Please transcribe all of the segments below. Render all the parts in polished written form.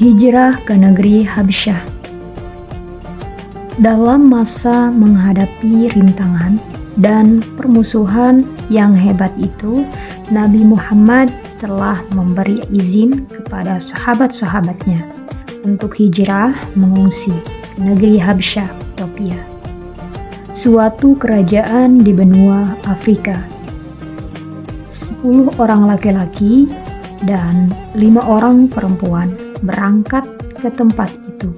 Hijrah ke negeri Habsyah. Dalam masa menghadapi rintangan dan permusuhan yang hebat itu, Nabi Muhammad telah memberi izin kepada sahabat-sahabatnya untuk hijrah mengungsi ke negeri Habsyah, Ethiopia, suatu kerajaan di benua Afrika. 10 orang laki-laki dan 5 orang perempuan berangkat ke tempat itu.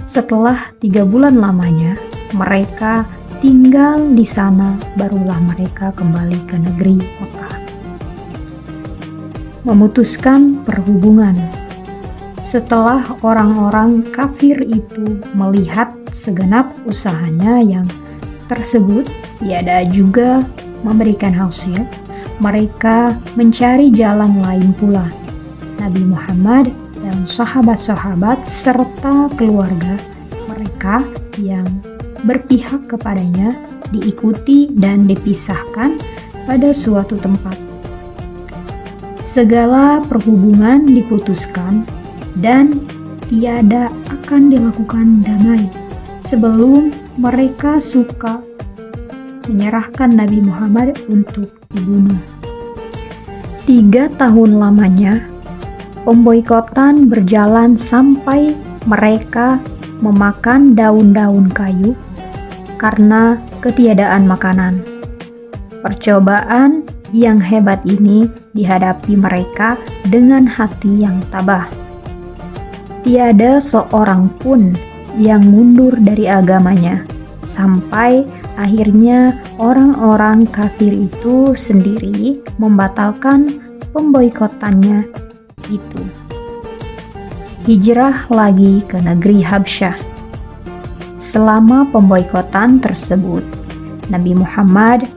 Setelah 3 bulan lamanya mereka tinggal di sana, barulah mereka kembali ke negeri Mekah. Memutuskan perhubungan. Setelah orang-orang kafir itu melihat segenap usahanya yang tersebut tiada juga memberikan hasil, mereka mencari jalan lain pula. Nabi Muhammad dan sahabat-sahabat serta keluarga mereka yang berpihak kepadanya diikuti dan dipisahkan pada suatu tempat. Segala perhubungan diputuskan dan tiada akan dilakukan damai sebelum mereka suka menyerahkan Nabi Muhammad untuk dibunuh. 3 tahun lamanya pemboikotan berjalan sampai mereka memakan daun-daun kayu karena ketiadaan makanan. Percobaan yang hebat ini dihadapi mereka dengan hati yang tabah. Tiada seorang pun yang mundur dari agamanya, sampai akhirnya orang-orang kafir itu sendiri membatalkan pemboikotannya itu. Hijrah lagi ke negeri Habsyah. Selama pemboikotan tersebut, Nabi Muhammad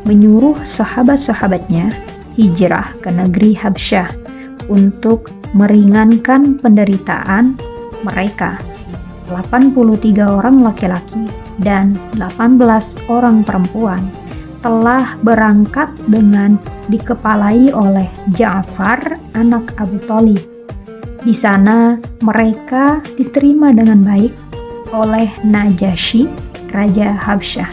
menyuruh sahabat-sahabatnya hijrah ke negeri Habsyah untuk meringankan penderitaan mereka. 83 orang laki-laki dan 18 orang perempuan telah berangkat dengan dikepalai oleh Ja'far, anak Abu Thalib. Di sana mereka diterima dengan baik oleh Najasyi, Raja Habsyah.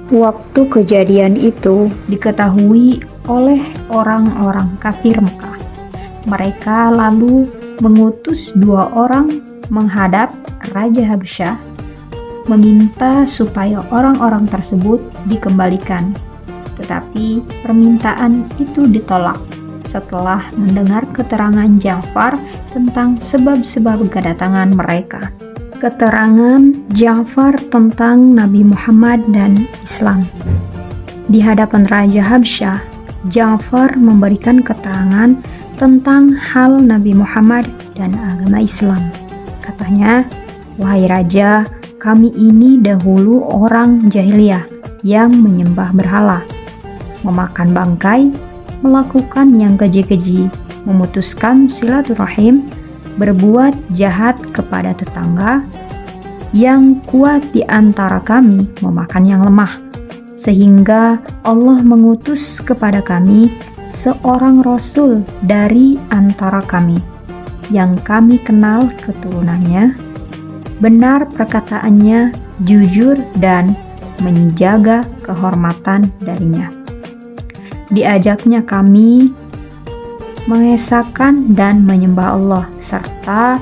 Waktu kejadian itu diketahui oleh orang-orang kafir Mekah. Mereka lalu mengutus 2 orang menghadap Raja Habsyah, meminta supaya orang-orang tersebut dikembalikan. Tetapi permintaan itu ditolak setelah mendengar keterangan Ja'far tentang sebab-sebab kedatangan mereka. Keterangan Ja'far tentang Nabi Muhammad dan Islam. Di hadapan Raja Habsyah, Ja'far memberikan keterangan tentang hal Nabi Muhammad dan agama Islam. Katanya, "Wahai Raja, kami ini dahulu orang jahiliyah yang menyembah berhala, memakan bangkai, melakukan yang keji-keji, memutuskan silaturahim, berbuat jahat kepada tetangga, yang kuat di antara kami memakan yang lemah, sehingga Allah mengutus kepada kami seorang Rasul dari antara kami, yang kami kenal keturunannya, benar perkataannya, jujur dan menjaga kehormatan darinya. Diajaknya kami mengesahkan dan menyembah Allah, serta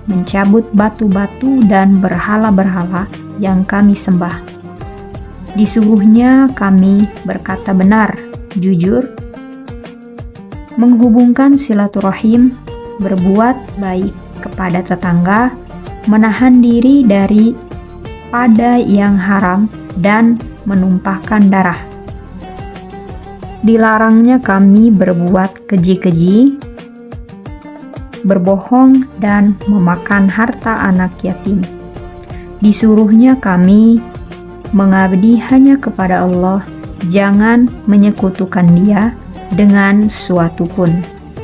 mencabut batu-batu dan berhala-berhala yang kami sembah. Disuruhnya kami berkata benar, jujur, menghubungkan silaturahim, berbuat baik kepada tetangga, menahan diri dari pada yang haram dan menumpahkan darah. Dilarangnya kami berbuat keji-keji, berbohong dan memakan harta anak yatim. Disuruhnya kami mengabdi hanya kepada Allah, jangan menyekutukan Dia dengan suatu pun.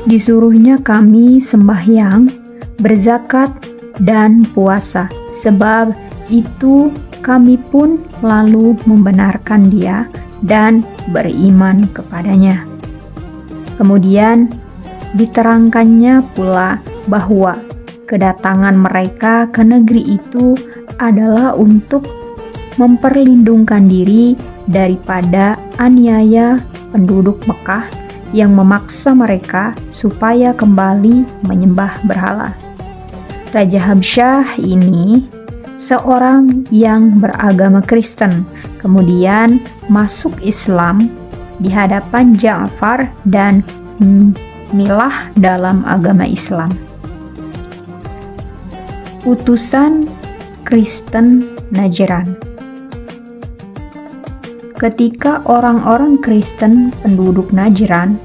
Disuruhnya kami sembahyang, berzakat dan puasa, sebab itu kami pun lalu membenarkan Dia dan beriman kepadanya. Kemudian diterangkannya pula bahwa kedatangan mereka ke negeri itu adalah untuk memperlindungkan diri daripada aniaya penduduk Mekah yang memaksa mereka supaya kembali menyembah berhala. Raja Habsyah ini seorang yang beragama Kristen, kemudian masuk Islam di hadapan Ja'far dan milah dalam agama Islam. Utusan Kristen Najran. Ketika orang-orang Kristen penduduk Najran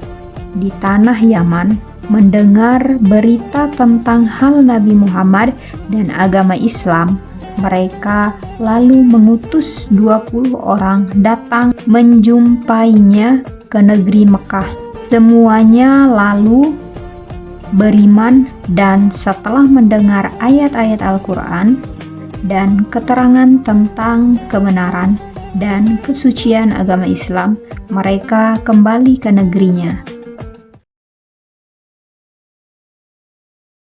di tanah Yaman mendengar berita tentang hal Nabi Muhammad dan agama Islam, mereka lalu mengutus 20 orang datang menjumpainya ke negeri Mekah. Semuanya lalu beriman dan setelah mendengar ayat-ayat Al-Quran dan keterangan tentang kebenaran dan kesucian agama Islam, mereka kembali ke negerinya.